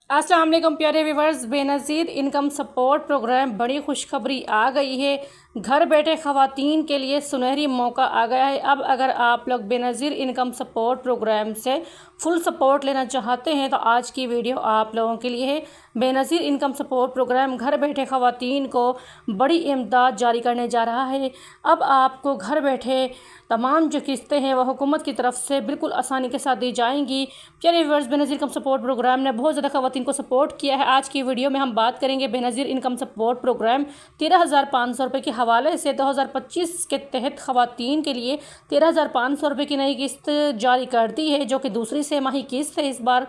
अस्सलाम वालेकुम प्यारे viewers, Benazir income support programme बड़ी खुशखबरी आ गई है। घर बैठे ख़वातीन के लिए सुनहरी मौका आ गया है। अब अगर आप लोग बेनज़ीर इनकम सपोर्ट प्रोग्राम से फुल सपोर्ट लेना चाहते हैं तो आज की वीडियो आप लोगों के लिए है। बेनज़ीर इनकम सपोर्ट प्रोग्राम घर बैठे ख़वातीन को बड़ी इमदाद जारी करने जा रहा है। अब आपको घर बैठे तमाम जो किस्तें हैं वह हुकूमत की तरफ से बिल्कुल आसानी के साथ दी जाएंगी। प्यारे viewers, Benazir income support programme ने बहुत ज़्यादा ख़वातीन को सपोर्ट किया है। आज की वीडियो में हम बात करेंगे बेनज़ीर इनकम सपोर्ट प्रोग्राम 13,500 रुपये के हवाले से 2025 के तहत ख़वातीन के लिए 13,500 रुपये की नई किस्त जारी कर दी है, जो कि दूसरी सेमाही किस्त है। इस बार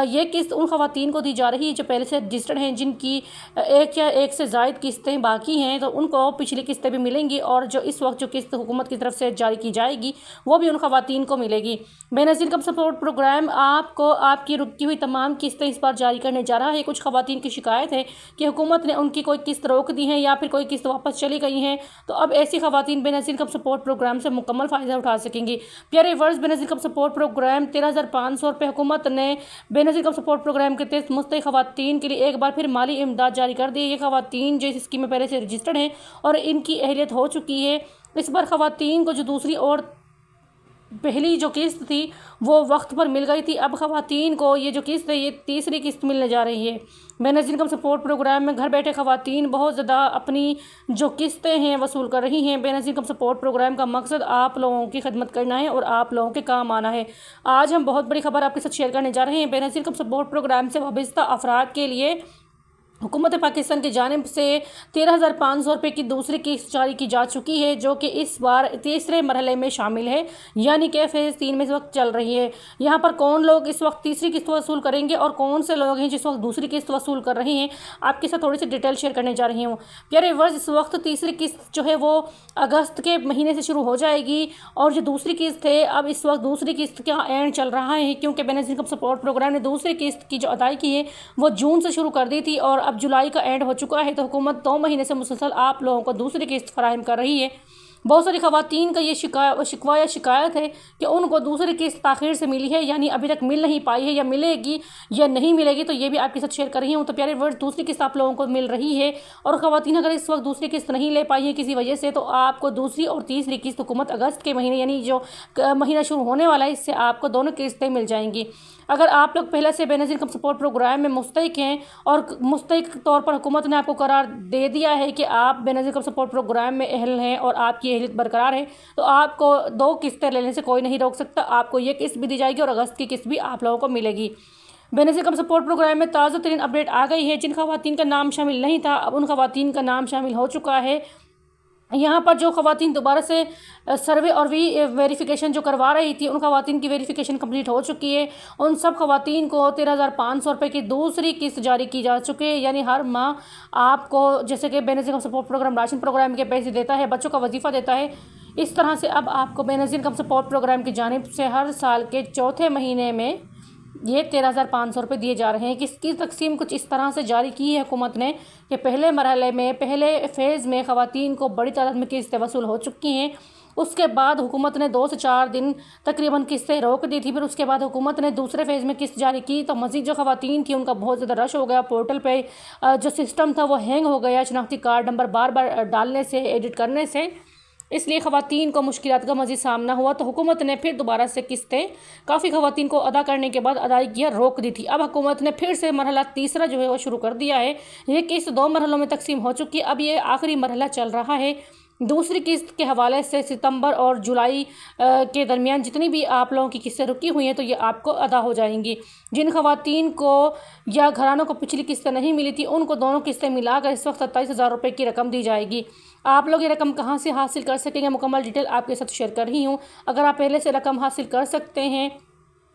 ये किस्त उन ख़वातीन को दी जा रही है जो पहले से रजिस्टर्ड हैं, जिनकी एक या एक से ज़ायद किस्तें बाकी हैं, तो उनको पिछली किस्तें भी मिलेंगी और जो इस वक्त जो किस्त हुकूमत की तरफ से जारी की जाएगी वो भी उन ख़वातीन को मिलेगी। बेनज़ीर इनकम सपोर्ट प्रोग्राम आपको आपकी रुकी हुई तमाम किस्तें इस बार जारी करने जा रहा है। कुछ ख़वातीन की शिकायत है कि हुकूमत ने उनकी कोई किस्त रोक दी है या फिर कोई किस्त वापस चली गई हैं, तो अब ऐसी ख़वातीन बेनज़ीर इनकम सपोर्ट प्रोग्राम से मुकम्मल फ़ायदा उठा सकेंगी। प्यारे viewers, Benazir income support programme 13,500 रुपये हुकूमत ने बेनज़ीर इनकम सपोर्ट प्रोग्राम के तहत मुस्तहिक़ ख़वातीन के लिए एक बार फिर माली इमदाद जारी कर दी है। ये ख़वातीन जो इस स्कीम में पहले से रजिस्टर्ड हैं और इनकी अहलियत हो चुकी है, इस बार ख़वातीन को जो दूसरी और पहली जो किस्त थी वो वक्त पर मिल गई थी, अब ख़वातीन को ये जो किस्त है ये तीसरी किस्त मिलने जा रही है। बेनज़ीर इनकम सपोर्ट प्रोग्राम में घर बैठे ख़वातीन बहुत ज़्यादा अपनी जो किस्तें हैं वसूल कर रही हैं। बेनज़ीर इनकम सपोर्ट प्रोग्राम का मकसद आप लोगों की खिदमत करना है और आप लोगों के काम आना है। आज हम बहुत बड़ी खबर आपके साथ शेयर करने जा रहे हैं। बेनज़ीर इनकम सपोर्ट प्रोग्राम से वाबस्ता अफराद के लिए हुकूमत पाकिस्तान की जानिब से 13,500 रुपये की दूसरी किस्त जारी की जा चुकी है, जो कि इस बार तीसरे मरहले में शामिल है, यानी कि फ़ेज़ 3 में इस वक्त चल रही है। यहाँ पर कौन लोग इस वक्त तीसरी किस्त वसूल करेंगे और कौन से लोग हैं जिस वक्त दूसरी किस्त वसूल कर रहे हैं, आपके साथ थोड़ी सी डिटेल शेयर करने जा रही हूँ। प्यारे व्यूअर्स, इस वक्त तीसरी किस्त जो है वो अगस्त के महीने से शुरू हो जाएगी और जो दूसरी किस्त है अब इस वक्त दूसरी किस्त का एंड चल रहा है, क्योंकि बेनज़ीर इनकम सपोर्ट प्रोग्राम ने दूसरी किस्त की जो अदायगी है वो जून से शुरू कर दी थी और अब जुलाई का एंड हो चुका है, तो हुकूमत 2 महीने से मुसलसल आप लोगों को दूसरी किस्त फराहम कर रही है। बहुत सारी ख़वातीन का ये शिकवा या शिकायत है कि उनको दूसरी किस्त ताख़ीर से मिली है, यानी अभी तक मिल नहीं पाई है, या मिलेगी या नहीं मिलेगी, तो ये भी आपके साथ शेयर कर रही हूँ। तो प्यारे व्यूअर्स, दूसरी किस्त आप लोगों को मिल रही है और ख़वातीन अगर इस वक्त दूसरी किस्त नहीं ले पाई है किसी वजह से, तो आपको दूसरी और तीसरी किस्त हुकूमत अगस्त के महीने यानी जो महीना शुरू होने वाला है इससे आपको दोनों किस्तें मिल जाएंगी। अगर आप लोग पहले से बेनज़ीर इनकम सपोर्ट प्रोग्राम में मुस्तहिक़ हैं और मुस्तहिक़ तौर पर हुकूमत ने आपको करार दे दिया है कि आप बेनज़ीर इनकम सपोर्ट प्रोग्राम में अहल हैं और आपकी अहलियत बरकरार है, तो आपको 2 किस्तें लेने से कोई नहीं रोक सकता। आपको ये किस्त भी दी जाएगी और अगस्त की किस्त भी आप लोगों को मिलेगी। बेनज़ीर इनकम सपोर्ट प्रोग्राम में ताज़ा तरीन अपडेट आ गई है। जिन ख़वातीन का नाम शामिल नहीं था अब उन ख़वातीन का नाम शामिल हो चुका है। यहाँ पर जो ख़वातीन दोबारा से सर्वे और वेरिफिकेशन जो करवा रही थी उन ख़वातीन की वेरिफिकेशन कंप्लीट हो चुकी है। उन सब ख़वातीन को 13,500 रुपये की दूसरी किस्त जारी की जा चुकी है, यानी हर माह आपको जैसे कि Benazir income support programme ration programme के पैसे देता है, बच्चों का वजीफ़ा देता है, इस तरह से अब आपको बेनज़ीर इनकम सपोर्ट प्रोग्राम की जानिब से हर साल के चौथे महीने में ये 13,500 रुपये दिए जा रहे हैं। किसकी तकसीम कुछ इस तरह से जारी की है हुकूमत ने कि पहले मरहले में पहले फ़ेज़ में ख़वातीन को बड़ी तादाद में किस्तें वसूल हो चुकी हैं। उसके बाद हुकूमत ने 2 से 4 दिन तकरीबन किस्तें रोक दी थी, फिर उसके बाद हुकूमत ने दूसरे फ़ेज़ में किस्त जारी की, तो मज़ीद जो ख़वातीन थी उनका बहुत ज़्यादा रश हो गया। पोर्टल पे जो सिस्टम था वो हैंग हो गया शनाख्ती कार्ड नंबर बार बार डालने से, एडिट करने से, इसलिए ख़वातीन को मुश्किलात का मज़ीद सामना हुआ। तो हुकूमत ने फिर दोबारा से किस्तें काफ़ी ख़वातीन को अदा करने के बाद अदायगियाँ रोक दी थी। अब हुकूमत ने फिर से मरहला तीसरा जो है वो शुरू कर दिया है। ये किस्त 2 मरहलों में तकसीम हो चुकी है, अब ये आखिरी मरहला चल रहा है। दूसरी किस्त के हवाले से सितंबर और जुलाई के दरमियान जितनी भी आप लोगों की किस्तें रुकी हुई हैं तो ये आपको अदा हो जाएंगी। जिन ख़वातीन को या घरानों को पिछली किस्तें नहीं मिली थी उनको दोनों किस्तें मिलाकर इस वक्त 27,000 रुपये की रकम दी जाएगी। आप लोग ये रकम कहाँ से हासिल कर सकेंगे, मुकम्मल डिटेल आपके साथ शेयर कर रही हूँ। अगर आप पहले से रकम हासिल कर सकते हैं,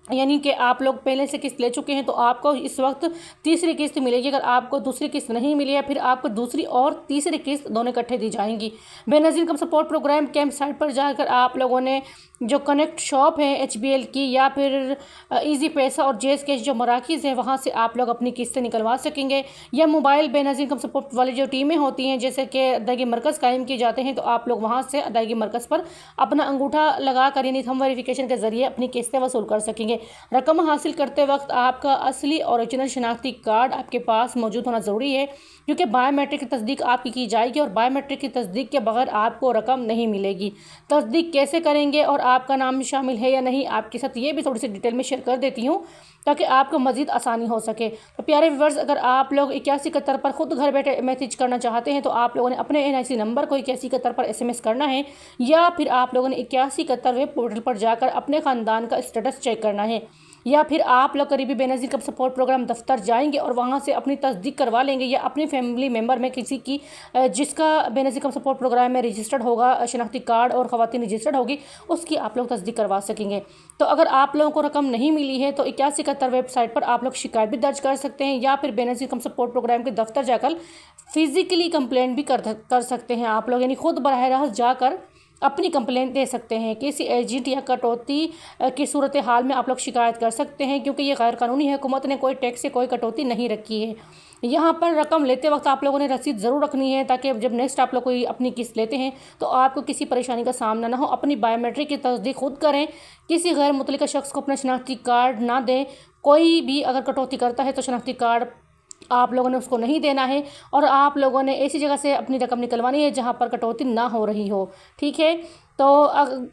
यानी कि आप लोग पहले से किस्त ले चुके हैं, तो आपको इस वक्त तीसरी किस्त मिलेगी। अगर आपको दूसरी किस्त नहीं मिली है फिर आपको दूसरी और तीसरी किस्त दोनों इकट्ठे दी जाएंगी। बेनज़ीर इनकम सपोर्ट प्रोग्राम के वेबसाइट पर जाकर आप लोगों ने जो कनेक्ट शॉप है HBL की या फिर इजी पैसा और जेस कैश जो मराकज़ है वहाँ से आप लोग अपनी किस्तें निकलवा सकेंगे, या मोबाइल बेनज़ीर इनकम सपोर्ट वाली जो टीमें होती हैं जैसे कि अदायगी मरकज़ कायम किए जाते हैं, तो आप लोग वहाँ से अदायगी मरकज़ पर अपना अंगूठा लगा कर यानी थंब वेरिफिकेशन के ज़रिए अपनी किस्तें वसूल कर सकेंगे। کریں گے۔ رقم حاصل کرتے وقت آپ کا اصلی اوریجنل شناختی کارڈ آپ کے پاس موجود ہونا ضروری ہے، کیونکہ بائیو میٹرک کی تصدیق آپ کی جائے گی اور بائیو میٹرک کی تصدیق کے بغیر آپ کو رقم نہیں ملے گی۔ تصدیق کیسے کریں گے اور آپ کا نام شامل ہے یا نہیں، آپ کے ساتھ یہ بھی تھوڑی سی ڈیٹیل میں شیئر کر دیتی ہوں تاکہ آپ کو مزید آسانی ہو سکے۔ تو پیارے ویورز، اگر آپ لوگ 8171 پر خود گھر بیٹھے میسیج کرنا چاہتے ہیں تو آپ لوگوں نے اپنے NIC نمبر کو 8171 پر SMS کرنا ہے، یا پھر آپ لوگوں نے 8171 ویب پورٹل پر جا کر اپنے خاندان کا اسٹیٹس چیک کرنا ہے، یا پھر آپ لوگ قریبی بے نظیر انکم سپورٹ پروگرام دفتر جائیں گے اور وہاں سے اپنی تصدیق کروا لیں گے، یا اپنی فیملی ممبر میں کسی کی جس کا بے نظیر انکم سپورٹ پروگرام میں رجسٹرڈ ہوگا، شناختی کارڈ اور خواتین رجسٹرڈ ہوگی، اس کی آپ لوگ تصدیق کروا سکیں گے۔ تو اگر آپ لوگوں کو رقم نہیں ملی ہے تو 8171 ویب سائٹ پر آپ لوگ شکایت بھی درج کر سکتے ہیں، یا پھر بے نظیر انکم سپورٹ پروگرام کے دفتر جا کر فزیکلی کمپلینٹ بھی کر سکتے ہیں آپ لوگ، یعنی خود براہ راست جا کر اپنی کمپلین دے سکتے ہیں۔ کسی ایجنٹ یا کٹوتی کی صورتحال میں آپ لوگ شکایت کر سکتے ہیں، کیونکہ یہ غیر قانونی ہے۔ حکومت نے کوئی ٹیکس سے کوئی کٹوتی نہیں رکھی ہے۔ یہاں پر رقم لیتے وقت آپ لوگوں نے رسید ضرور رکھنی ہے، تاکہ جب نیکسٹ آپ لوگ کوئی اپنی قسط لیتے ہیں تو آپ کو کسی پریشانی کا سامنا نہ ہو۔ اپنی بائیو میٹرک کی تصدیق خود کریں، کسی غیر متعلقہ شخص کو اپنا شناختی کارڈ نہ دیں۔ کوئی بھی اگر کٹوتی کرتا ہے تو شناختی کارڈ آپ لوگوں نے اس کو نہیں دینا ہے، اور آپ لوگوں نے ایسی جگہ سے اپنی رقم نکلوانی ہے جہاں پر کٹوتی نہ ہو رہی ہو، ٹھیک ہے۔ تو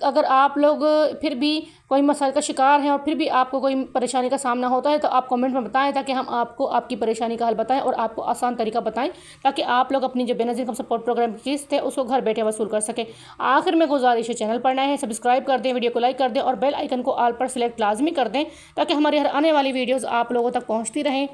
اگر آپ لوگ پھر بھی کوئی مسائل کا شکار ہیں اور پھر بھی آپ کو کوئی پریشانی کا سامنا ہوتا ہے تو آپ کمنٹ میں بتائیں، تاکہ ہم آپ کو آپ کی پریشانی کا حل بتائیں اور آپ کو آسان طریقہ بتائیں، تاکہ آپ لوگ اپنی جو بے نظیر انکم سپورٹ پروگرام کی قسط ہے اس کو گھر بیٹھے وصول کر سکیں۔ آخر میں گزارش ہے، چینل پر نئے ہیں سبسکرائب کر دیں، ویڈیو کو لائک کر دیں اور بیل آئیکن کو آل پر سلیکٹ لازمی کر دیں، تاکہ ہماری ہر آنے والی ویڈیوز آپ لوگوں تک پہنچتی رہیں۔